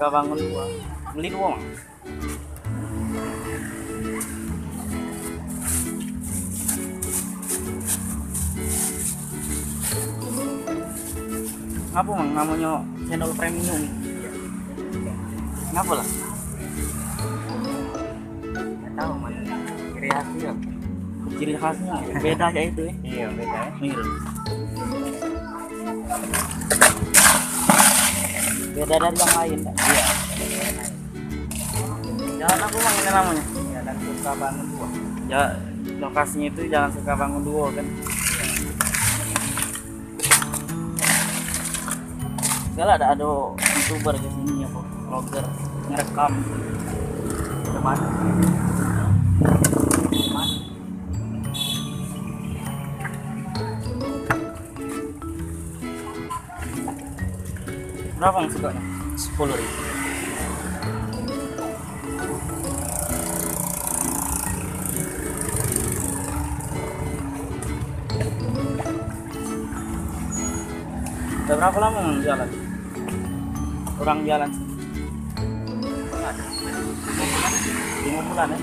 Sukabangun 2. Beli 2 Mang. Ngapa Mang namanya channel premium? Ngapa lah? Nggak tahu mana ciri khasnya. Ciri khasnya beda aja itu ya. Iya beda ya. Mirip. Beda dari yang lain kan? Iya. Jalan apa Mang ini namanya? Jalan Sukabangun 2. Ya, lokasinya itu Jalan Sukabangun 2 kan? Segala ada youtuber di sini ya, vlogger ngerekam. Kemana? Berapa yang sukanya? 10.000. Udah berapa lama Mang jalan? Orang jalan sih. 5 bulan ya?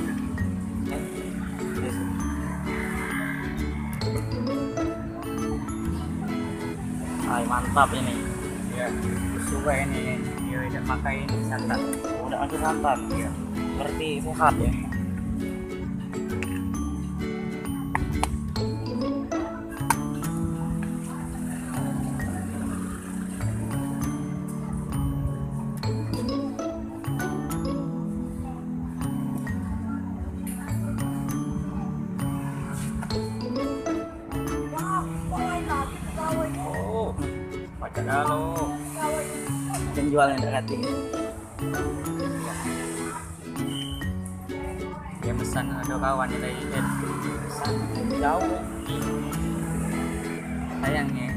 Ay, mantap ini. Iya. Suka ini. Iya udah pakai ini santan. Udah pakai santan. Iya. Berarti sehat ya. Oh, baca kalau Penjualnya dekat hati. dia pesan ada kawan dari Jauh. sayangnya